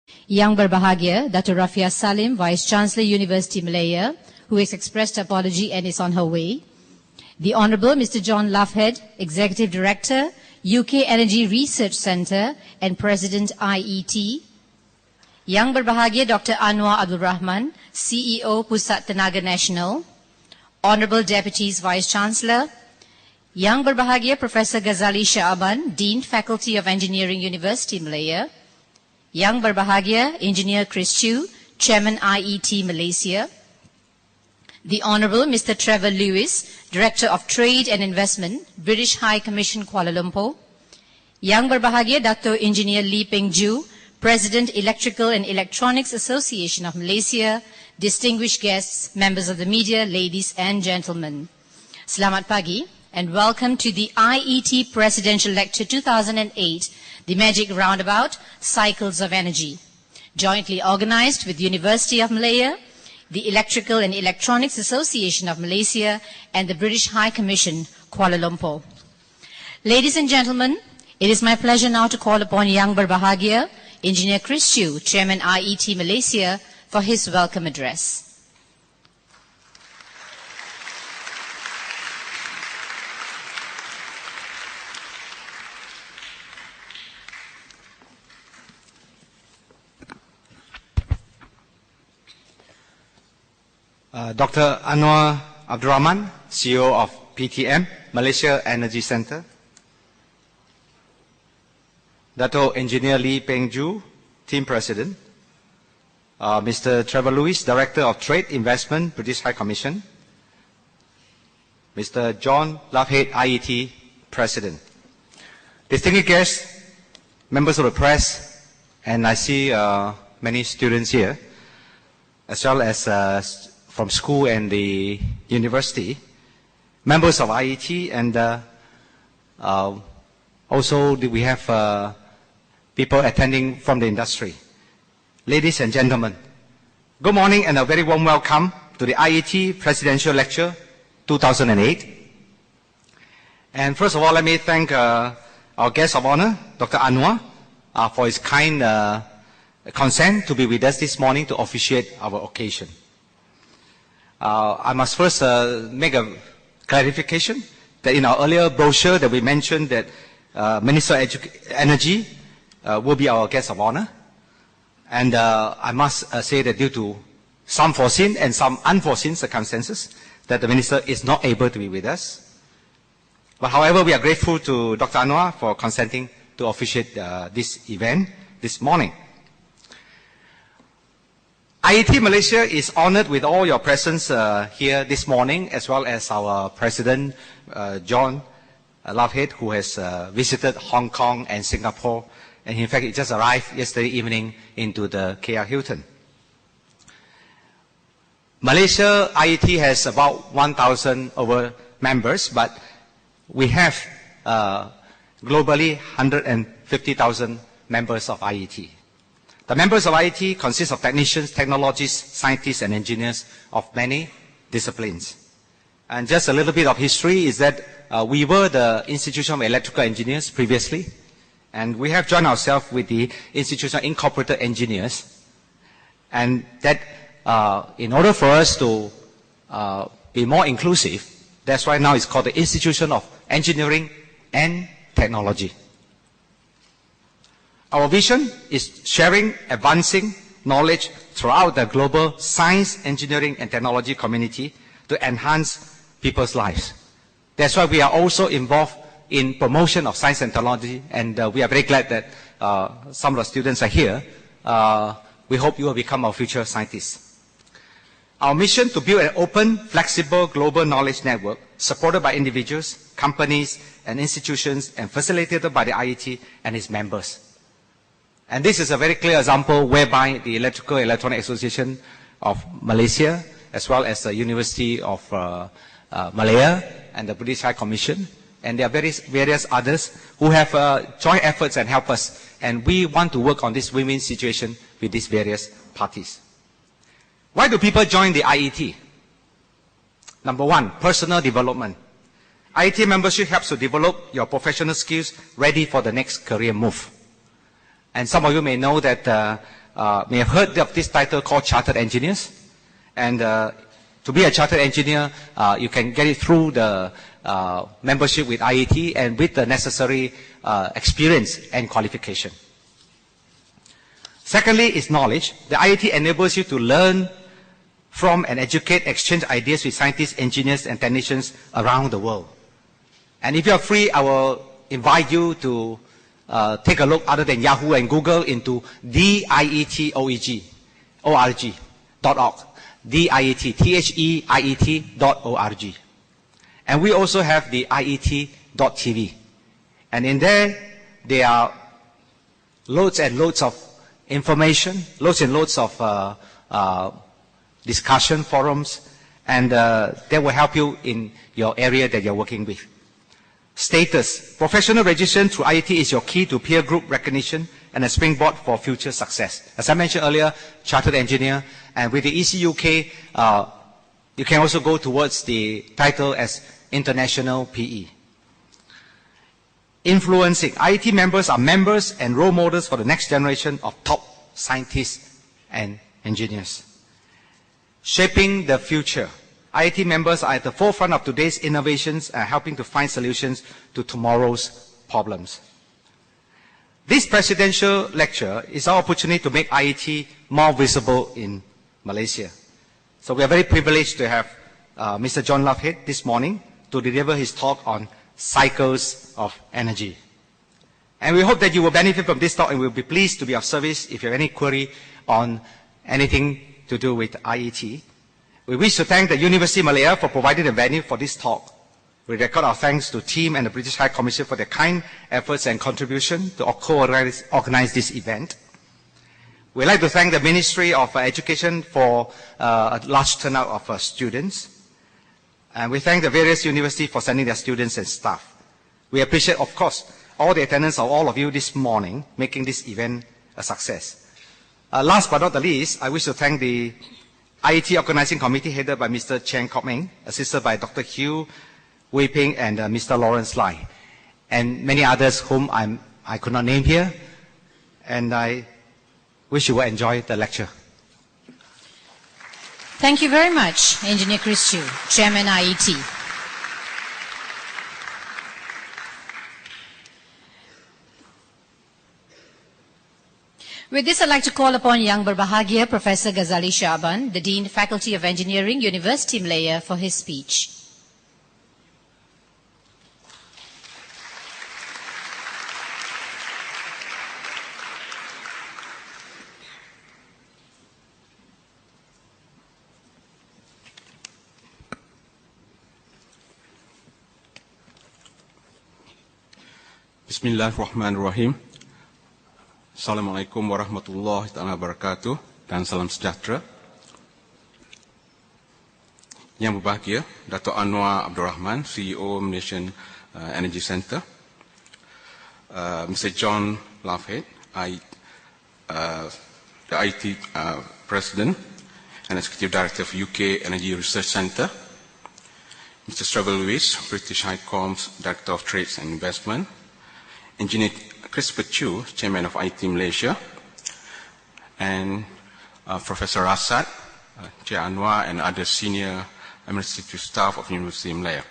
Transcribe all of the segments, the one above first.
Yang Berbahagia, Dr. Rafia Salim, Vice-Chancellor, University Malaya, who has expressed apology and is on her way. The Honorable Mr. John Loughead, Executive Director, UK Energy Research Centre and President IET. Yang Berbahagia Dr. Anwar Abdul Rahman, CEO Pusat Tenaga Nasional. Honorable Deputies Vice-Chancellor. Yang Berbahagia Professor Ghazali Shaaban, Dean Faculty of Engineering, University Malaya. Yang Berbahagia Engineer Chris Chu, Chairman IET Malaysia. The Honorable Mr. Trevor Lewis, Director of Trade and Investment, British High Commission, Kuala Lumpur. Yang Berbahagia Dr. Engineer Lee Peng Ju, President, Electrical and Electronics Association of Malaysia, distinguished guests, members of the media, ladies and gentlemen. Selamat pagi and welcome to the IET Presidential Lecture 2008, The Magic Roundabout, Cycles of Energy, jointly organized with University of Malaya, the Electrical and Electronics Association of Malaysia, and the British High Commission, Kuala Lumpur. Ladies and gentlemen, it is my pleasure now to call upon Yang Berbahagia, Engineer Chris Chu, Chairman IET Malaysia, for his welcome address. Dr. Anwar Abdul Rahman, CEO of PTM, Malaysia Energy Centre. Dato Engineer Lee Peng Ju, Team President. Mr. Trevor Lewis, Director of Trade Investment, British High Commission. Mr. John Loughead, IET President. Distinguished guests, members of the press, and I see many students here, as well as from school and the university, members of IET, and also we have people attending from the industry. Ladies and gentlemen, good morning and a very warm welcome to the IET Presidential Lecture 2008. And first of all, let me thank our guest of honor, Dr. Anwar, for his kind consent to be with us this morning to officiate our occasion. I must first make a clarification that in our earlier brochure that we mentioned that Minister of Energy will be our guest of honor. And I must say that due to some foreseen and some unforeseen circumstances that the Minister is not able to be with us. But however, we are grateful to Dr. Anwar for consenting to officiate this event this morning. IET Malaysia is honored with all your presence here this morning, as well as our President, John Loughead, who has visited Hong Kong and Singapore, and in fact, he just arrived yesterday evening into the KL Hilton. Malaysia IET has about 1,000 over members, but we have globally 150,000 members of IET. The members of IET consist of technicians, technologists, scientists, and engineers of many disciplines. And just a little bit of history is that we were the Institution of Electrical Engineers previously, and we have joined ourselves with the Institution of Incorporated Engineers. And that in order for us to be more inclusive, that's why now it's called the Institution of Engineering and Technology. Our vision is sharing, advancing knowledge throughout the global science, engineering, and technology community to enhance people's lives. That's why we are also involved in promotion of science and technology, and we are very glad that some of the students are here. We hope you will become our future scientists. Our mission to build an open, flexible global knowledge network supported by individuals, companies, and institutions, and facilitated by the IET and its members. And this is a very clear example whereby the Electrical and Electronic Association of Malaysia, as well as the University of Malaya and the British High Commission, and there are various others who have joint efforts and help us. And we want to work on this win-win situation with these various parties. Why do people join the IET? Number one, personal development. IET membership helps to develop your professional skills ready for the next career move. And some of you may know that may have heard of this title called Chartered Engineers. And to be a Chartered Engineer, you can get it through the membership with IET and with the necessary experience and qualification. Secondly is knowledge. The IET enables you to learn from and educate, exchange ideas with scientists, engineers, and technicians around the world. And if you are free, I will invite you to take a look, other than Yahoo and Google, into dietoorg.org. diet.org. And we also have the iet.tv. And in there are loads and loads of information, loads and loads of discussion forums, and they will help you in your area that you're working with. Status. Professional registration through IET is your key to peer group recognition and a springboard for future success. As I mentioned earlier, Chartered Engineer, and with the ECUK, you can also go towards the title as International PE. Influencing. IET members are members and role models for the next generation of top scientists and engineers. Shaping the future. IET members are at the forefront of today's innovations and helping to find solutions to tomorrow's problems. This presidential lecture is our opportunity to make IET more visible in Malaysia. So we are very privileged to have Mr. John Loughead this morning to deliver his talk on cycles of energy. And we hope that you will benefit from this talk and we'll be pleased to be of service if you have any query on anything to do with IET. We wish to thank the University of Malaya for providing the venue for this talk. We record our thanks to team and the British High Commission for their kind efforts and contribution to organize this event. We'd like to thank the Ministry of Education for a large turnout of students. And we thank the various universities for sending their students and staff. We appreciate, of course, all the attendance of all of you this morning, making this event a success. Last but not the least, I wish to thank the IET Organizing Committee headed by Mr. Chen Kok-meng, assisted by Dr. Hugh Wei Ping and Mr. Lawrence Lai, and many others whom I could not name here. And I wish you will enjoy the lecture. Thank you very much, Engineer Chris Chu, Chairman IET. With this, I'd like to call upon Yang Berbahagia Professor Ghazali Shaban, the Dean, Faculty of Engineering, University Malaya, for his speech. Bismillahirrahmanirrahim. Assalamualaikum warahmatullahi wabarakatuh dan salam sejahtera. Yang berbahagia, Dato' Anwar Abdul Rahman, CEO Malaysian Energy Centre, Mr. John Loughead, the IET President and Executive Director of UK Energy Research Centre, Mr. Trevor Lewis, British High Comms Director of Trades and Investment, Engineer Christopher Chu, Chairman of IET Malaysia, and Professor Rasad, Chair Anwar, and other senior administrative staff of University of Malaya.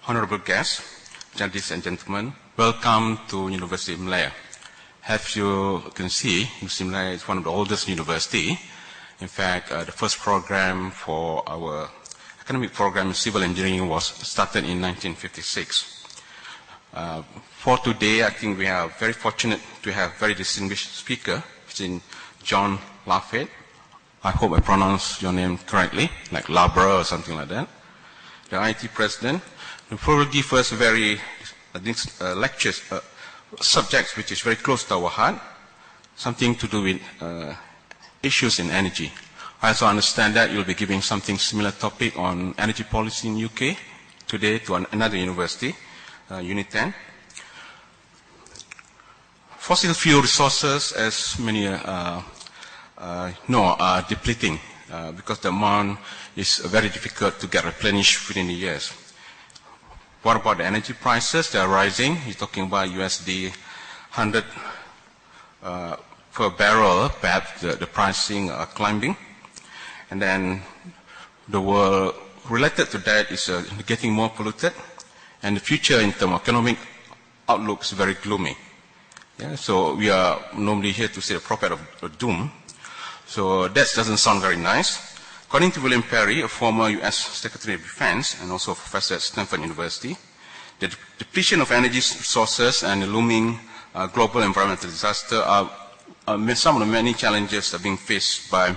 Honorable guests, ladies and gentlemen, welcome to University of Malaya. As you can see, University of Malaya is one of the oldest universities. In fact, the first program for our academic program in civil engineering was started in 1956. For today, I think we are very fortunate to have very distinguished speaker, which is John Loughead. I hope I pronounce your name correctly, like Labra or something like that. The IET President, who will give us very lectures, subjects which is very close to our heart, something to do with issues in energy. I also understand that you'll be giving something similar topic on energy policy in UK today to another university, Unit 10. Fossil fuel resources, as many know, are depleting because the amount is very difficult to get replenished within the years. What about the energy prices? They are rising. He's talking about USD 100 per barrel, perhaps the pricing are climbing. And then the world related to that is getting more polluted, and the future in terms of economic outlook is very gloomy. Yeah, so we are normally here to say the prophet of doom. So that doesn't sound very nice. According to William Perry, a former U.S. Secretary of Defense and also a professor at Stanford University, the depletion of energy resources and the looming global environmental disaster are some of the many challenges that are being faced by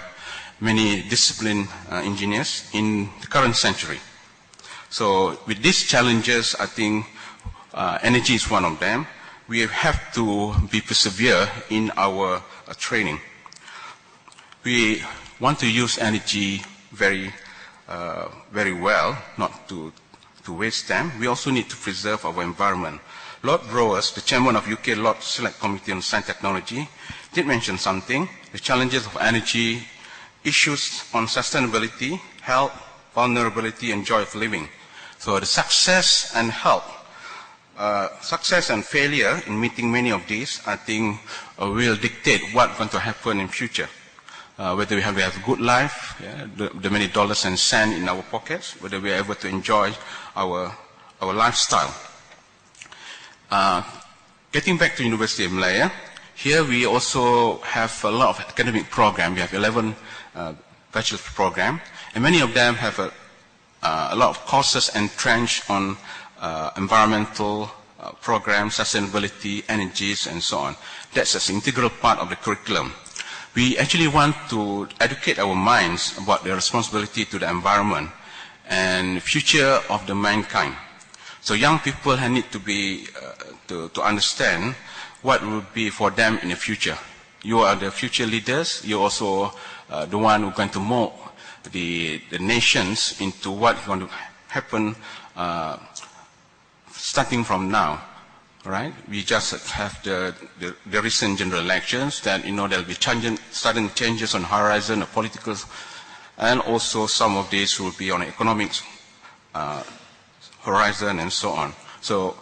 many disciplined engineers in the current century. So with these challenges, I think energy is one of them. We have to be persevere in our training. We want to use energy very well, not to waste them. We also need to preserve our environment. Lord Browers, the chairman of UK Lord Select Committee on Science and Technology, did mention something, the challenges of energy, issues on sustainability, health, vulnerability, and joy of living. So the success and failure in meeting many of these, I think, will dictate what's going to happen in future. Whether we have a good life, the many dollars and cents in our pockets, whether we are able to enjoy our lifestyle. Getting back to University of Malaya, here we also have a lot of academic programs. We have 11 bachelor's programs, and many of them have a lot of courses entrenched on environmental programs, sustainability, energies, and so on. That's an integral part of the curriculum. We actually want to educate our minds about the responsibility to the environment and the future of the mankind. So young people need to be to understand what will be for them in the future. You are the future leaders. You're also the one who's going to mold the nations into what's going to happen starting from now. Right? We just have the recent general elections that, there'll be sudden changes on horizon, the political, and also some of these will be on economics horizon and so on. So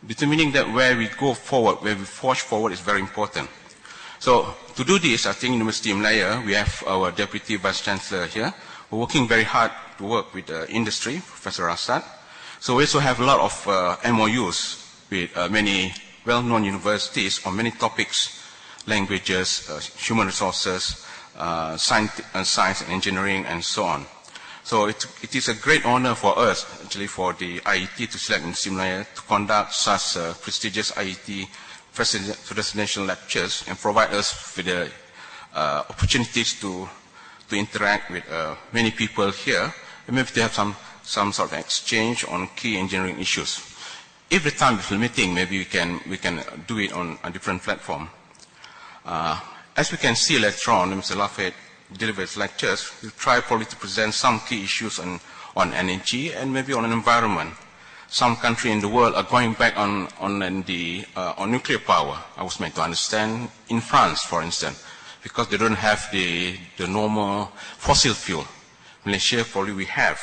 determining that where we go forward, where we forge forward is very important. So to do this, I think University of Malaya, we have our Deputy Vice Chancellor here, who are working very hard to work with the industry, Professor Asad. So we also have a lot of MOUs with many well-known universities on many topics, languages, human resources, science and engineering, and so on. So it is a great honor for us, actually, for the IET to select University of Malaya to conduct such prestigious IET presidential lectures and provide us with the opportunities to interact with many people here, and maybe to have some sort of exchange on key engineering issues. Every time we feel meeting, maybe we can do it on a different platform. As we can see later on, Mr. Loughead delivers lectures. We'll try probably to present some key issues on energy and maybe on environment. Some countries in the world are going back on nuclear power. I was meant to understand in France, for instance, because they don't have the normal fossil fuel. Malaysia probably we have.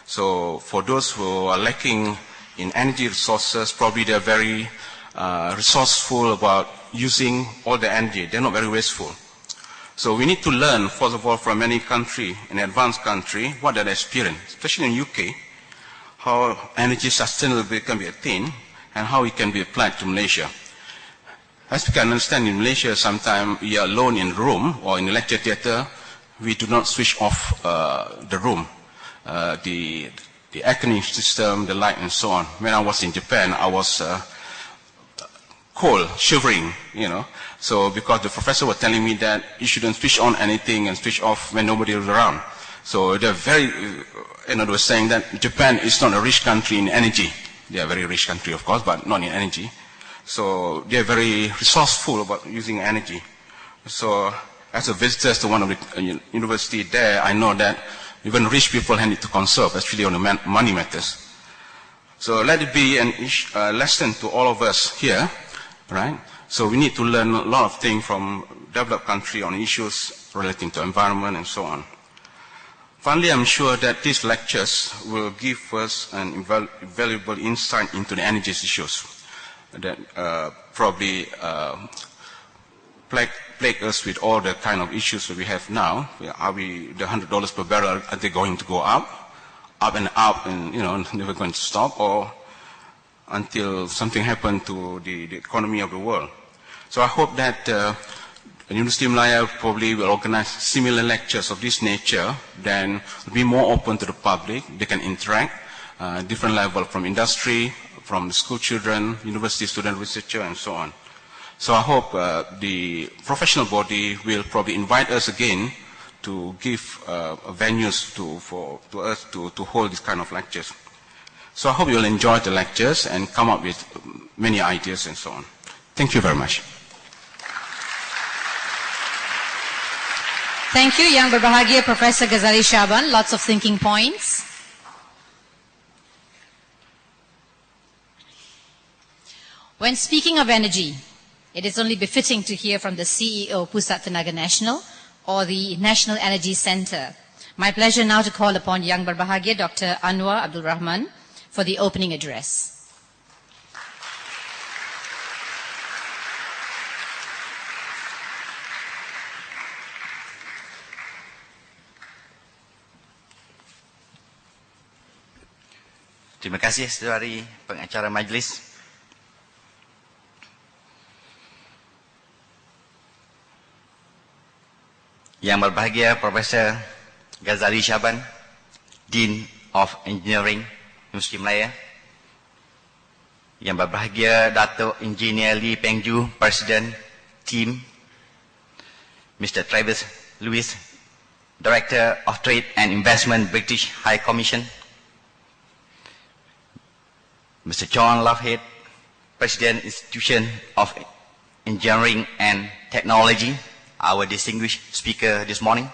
So for those who are lacking in energy resources, probably they're very resourceful about using all the energy. They're not very wasteful. So we need to learn, first of all, from any country, an advanced country, what they experience, especially in UK, how energy sustainability can be attained and how it can be applied to Malaysia. As we can understand, in Malaysia, sometimes we are alone in the room or in the lecture theatre, we do not switch off the room, the air conditioning system, the light, and so on. When I was in Japan, I was cold, shivering, So because the professor was telling me that you shouldn't switch on anything and switch off when nobody is around. So they're very, they were saying that Japan is not a rich country in energy. They are a very rich country, of course, but not in energy. So they're very resourceful about using energy. So as a visitor to one of the university there, I know that even rich people need to conserve, especially on the money matters. So let it be a lesson to all of us here, right? So we need to learn a lot of things from developed country on issues relating to environment and so on. Finally, I'm sure that these lectures will give us an invaluable insight into the energy issues that probably plague us with all the kind of issues that we have now. Are we, the $100 per barrel, are they going to go up and up, and never going to stop, or until something happens to the economy of the world? So I hope that University of Malaya probably will organize similar lectures of this nature, then be more open to the public. They can interact, different level from industry, from the school children, university student, researcher, and so on. So I hope the professional body will probably invite us again to give venues to us to hold this kind of lectures. So I hope you'll enjoy the lectures and come up with many ideas and so on. Thank you very much. Thank you, Yang Berbahagia Professor Ghazali Shaban. Lots of thinking points. When speaking of energy, it is only befitting to hear from the CEO, Pusat Tenaga Nasional, or the National Energy Center. My pleasure now to call upon Yang Berbahagia Dr. Anwar Abdul Rahman for the opening address. Terima kasih saudari pengacara majlis. Yang berbahagia Profesor Ghazali Shaban, Dean of Engineering Universiti Malaya. Yang berbahagia Datuk Engineer Lee Peng Ju, President Team. Mr. Travis Lewis, Director of Trade and Investment, British High Commission. Mr. John Loughead, President Institution of Engineering and Technology, our distinguished speaker this morning.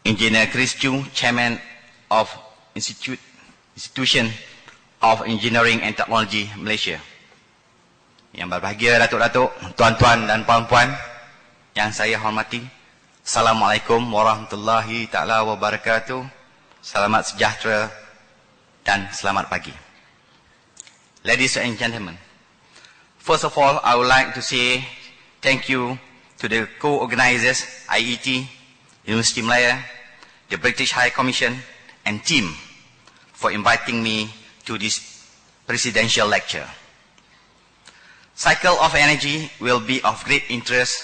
Engineer Chris Chu, Chairman of Institution of Engineering and Technology, Malaysia. Yang berbahagia datuk-datuk, tuan-tuan dan puan-puan yang saya hormati. Assalamualaikum warahmatullahi ta'ala wabarakatuh. Selamat sejahtera dan selamat pagi. Ladies and gentlemen, first of all, I would like to say thank you to the co-organizers, IET, University of Malaya, the British High Commission, and team for inviting me to this presidential lecture. Cycle of energy will be of great interest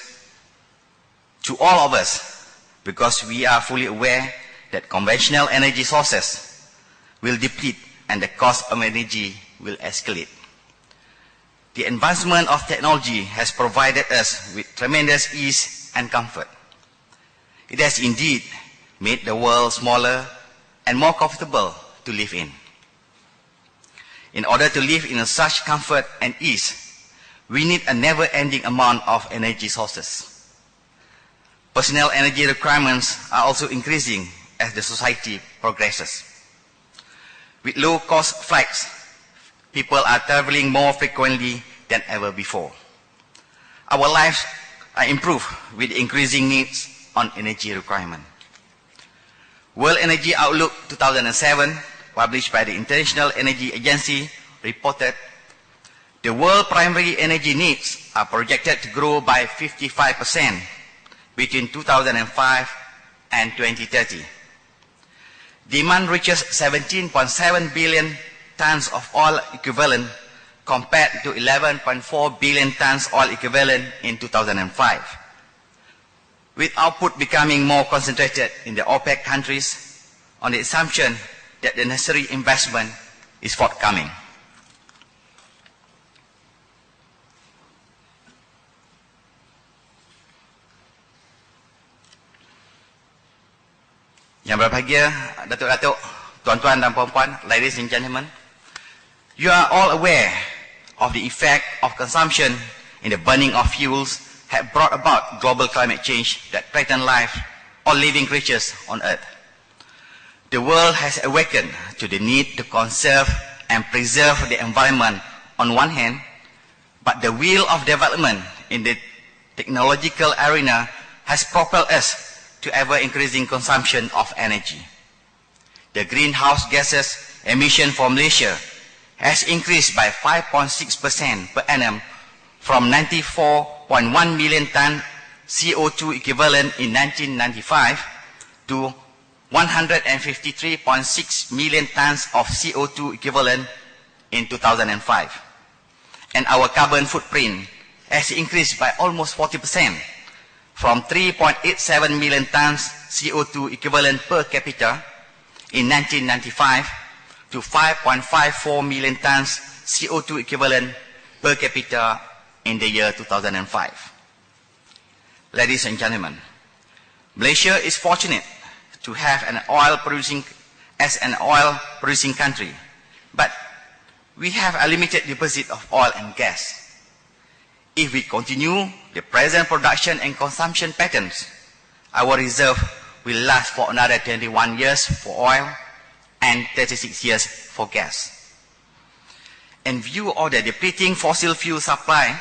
to all of us because we are fully aware that conventional energy sources will deplete and the cost of energy will escalate. The advancement of technology has provided us with tremendous ease and comfort. It has indeed made the world smaller and more comfortable to live in. In order to live in such comfort and ease, we need a never-ending amount of energy sources. Personal energy requirements are also increasing as the society progresses. With low-cost flights, people are traveling more frequently than ever before. Our lives are improved with increasing needs on energy requirement. World Energy Outlook 2007, published by the International Energy Agency, reported the world primary energy needs are projected to grow by 55% between 2005 and 2030. Demand reaches 17.7 billion tons of oil equivalent compared to 11.4 billion tons oil equivalent in 2005. With output becoming more concentrated in the OPEC countries on the assumption that the necessary investment is forthcoming. Yang berbahagia, datuk-datuk, tuan-tuan dan puan-puan, ladies and gentlemen, you are all aware of the effect of consumption in the burning of fuels have brought about global climate change that threaten life, all living creatures on Earth. The world has awakened to the need to conserve and preserve the environment on one hand, but the wheel of development in the technological arena has propelled us to ever-increasing consumption of energy. The greenhouse gases emission from Malaysia has increased by 5.6% per annum from 94.1 million ton CO2 equivalent in 1995 to 153.6 million tons of CO2 equivalent in 2005. And our carbon footprint has increased by almost 40% from 3.87 million tons CO2 equivalent per capita in 1995 to 5.54 million tons CO2 equivalent per capita in the year 2005. Ladies and gentlemen, Malaysia is fortunate to have an oil producing country, but we have a limited deposit of oil and gas. If we continue the present production and consumption patterns, our reserve will last for another 21 years for oil and 36 years for gas. In view of the depleting fossil fuel supply,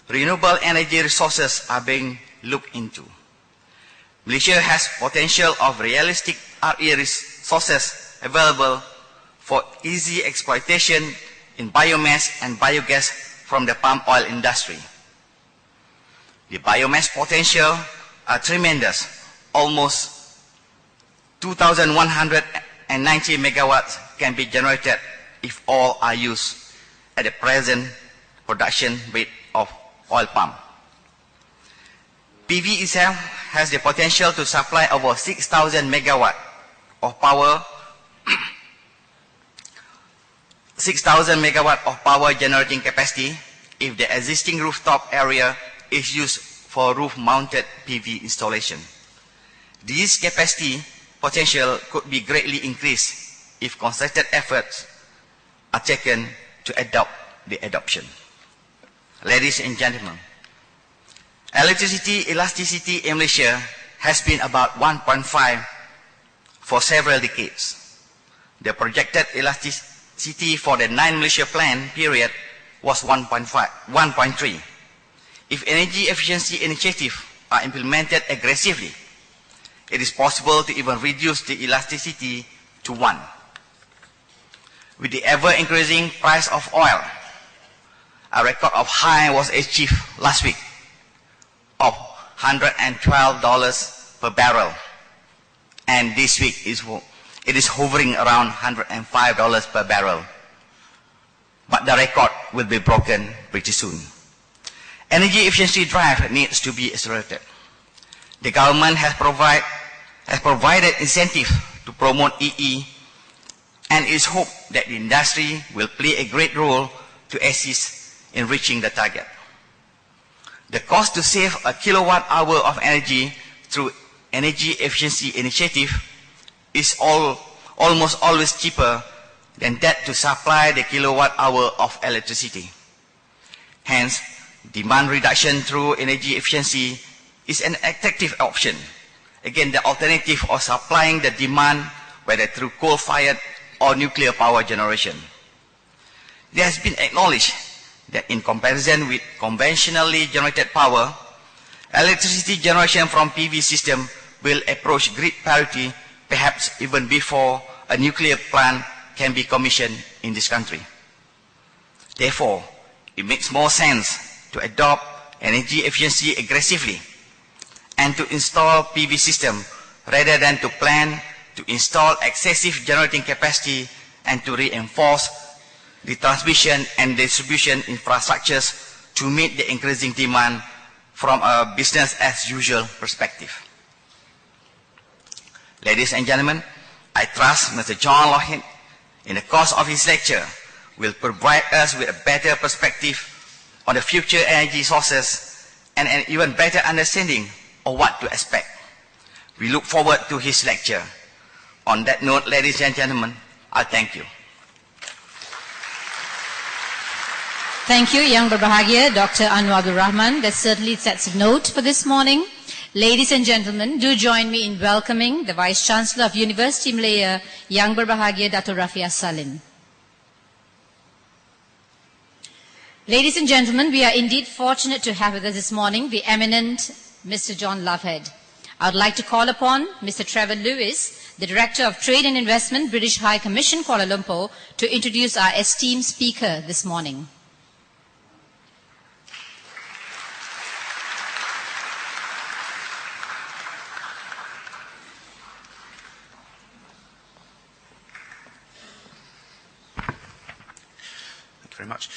renewable energy resources are being looked into. Malaysia has potential of realistic RE resources available for easy exploitation in biomass and biogas from the palm oil industry. The biomass potential are tremendous, almost 2,190 megawatts can be generated if all are used at the present production rate of oil palm. PV itself has the potential to supply over 6,000 megawatt of power 6,000 megawatt of power generating capacity if the existing rooftop area is used for roof-mounted PV installation. This capacity potential could be greatly increased if concerted efforts are taken to adopt the adoption. Ladies and gentlemen, electricity elasticity in Malaysia has been about 1.5 for several decades. The projected elasticity for the 9 Malaysia Plan period was 1.3. If energy efficiency initiatives are implemented aggressively, it is possible to even reduce the elasticity to 1. With the ever-increasing price of oil, a record of high was achieved last week of $112 per barrel, and this week it is hovering around $105 per barrel. But the record will be broken pretty soon. Energy efficiency drive needs to be accelerated. The government has provided incentive to promote EE, and it is hoped that the industry will play a great role to assist in reaching the target. The cost to save a kilowatt hour of energy through energy efficiency initiative is almost always cheaper than that to supply the kilowatt hour of electricity. Hence, demand reduction through energy efficiency is an attractive option. Again, the alternative of supplying the demand, whether through coal-fired or nuclear power generation. It has been acknowledged that in comparison with conventionally generated power, electricity generation from PV system will approach grid parity perhaps even before a nuclear plant can be commissioned in this country. Therefore, it makes more sense to adopt energy efficiency aggressively and to install PV system rather than to plan to install excessive generating capacity and to reinforce the transmission and distribution infrastructures to meet the increasing demand from a business as usual perspective. Ladies and gentlemen, I trust Mr. John Loughead, in the course of his lecture, will provide us with a better perspective on the future energy sources and an even better understanding of what to expect. We look forward to his lecture. On that note, ladies and gentlemen, I thank you. Thank you, Yang Berbahagia, Dr. Anwar Abdul Rahman. That certainly sets a note for this morning. Ladies and gentlemen, do join me in welcoming the Vice Chancellor of University Malaya, Yang Berbahagia, Dr. Rafia Salim. Ladies and gentlemen, we are indeed fortunate to have with us this morning the eminent Mr. John Loughead. I would like to call upon Mr. Trevor Lewis, the Director of Trade and Investment, British High Commission, Kuala Lumpur, to introduce our esteemed speaker this morning. Very much.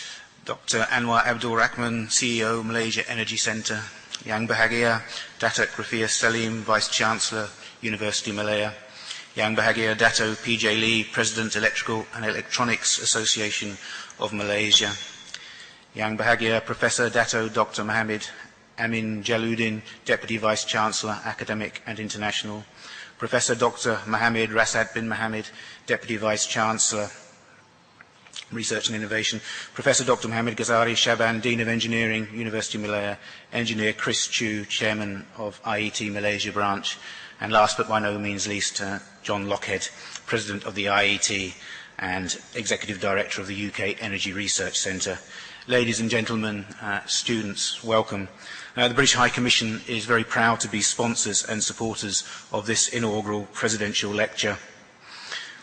Dr. Anwar Abdul Rahman, CEO, Malaysia Energy Centre. Yang Bahagia, Datuk Rafiah Salim, Vice-Chancellor, University Malaya. Yang Bahagia, Dato PJ Lee, President, Electrical and Electronics Association of Malaysia. Yang Bahagia, Professor Dato Dr. Mohammed Amin Jaluddin, Deputy Vice-Chancellor, Academic and International. Professor Dr. Mohammed Rasad bin Mohammed, Deputy Vice-Chancellor, Research and Innovation, Professor Dr. Mohammed Ghazali Shaban, Dean of Engineering, University of Malaya, Engineer Chris Chu, Chairman of IET Malaysia Branch, and last but by no means least, John Lockhead, President of the IET and Executive Director of the UK Energy Research Centre. Ladies and gentlemen, students, welcome. The British High Commission is very proud to be sponsors and supporters of this inaugural presidential lecture.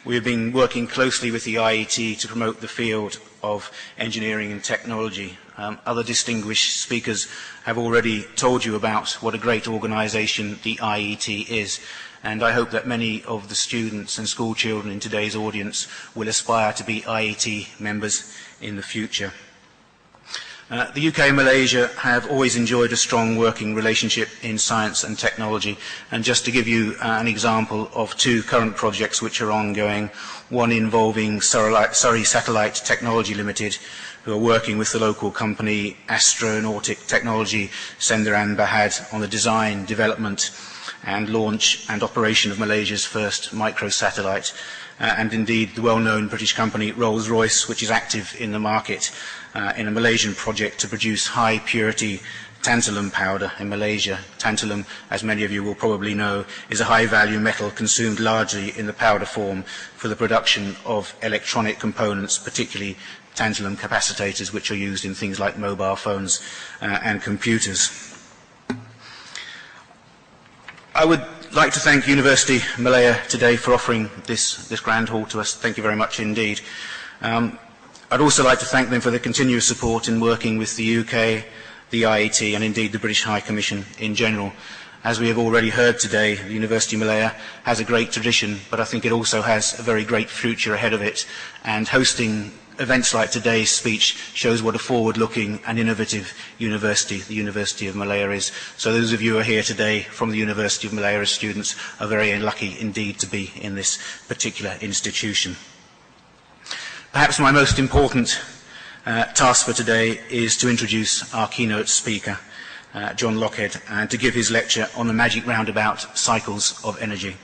We have been working closely with the IET to promote the field of engineering and technology. Other distinguished speakers have already told you about what a great organisation the IET is, and I hope that many of the students and school children in today's audience will aspire to be IET members in the future. The UK and Malaysia have always enjoyed a strong working relationship in science and technology, and just to give you an example of two current projects which are ongoing, one involving Surrey Satellite Technology Limited, who are working with the local company Astronautic Technology, Senderan Bahad, on the design, development and launch and operation of Malaysia's first microsatellite, and indeed the well-known British company Rolls-Royce, which is active in the market in a Malaysian project to produce high-purity tantalum powder in Malaysia. Tantalum, as many of you will probably know, is a high-value metal consumed largely in the powder form for the production of electronic components, particularly tantalum capacitors, which are used in things like mobile phones and computers. I would like to thank University Malaya today for offering this grand hall to us. Thank you very much indeed. I'd also like to thank them for their continuous support in working with the UK, the IET and indeed the British High Commission in general. As we have already heard today, the University of Malaya has a great tradition, but I think it also has a very great future ahead of it, and hosting events like today's speech shows what a forward-looking and innovative university the University of Malaya is. So those of you who are here today from the University of Malaya as students are very lucky indeed to be in this particular institution. Perhaps my most important task for today is to introduce our keynote speaker, John Lockhead, and to give his lecture on the magic roundabout cycles of energy.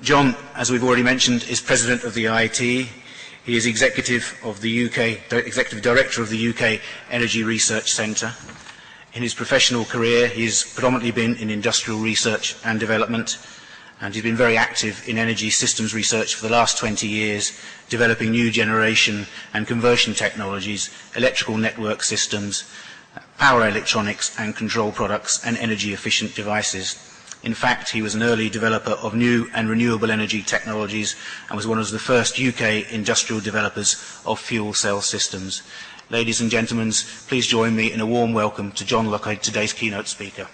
John, as we've already mentioned, is President of the IET. He is Executive Director of the UK Energy Research Centre. In his professional career, he's predominantly been in industrial research and development, and he's been very active in energy systems research for the last 20 years, developing new generation and conversion technologies, electrical network systems, power electronics and control products, and energy-efficient devices. In fact, he was an early developer of new and renewable energy technologies and was one of the first UK industrial developers of fuel cell systems. Ladies and gentlemen, please join me in a warm welcome to John Lockhead, today's keynote speaker.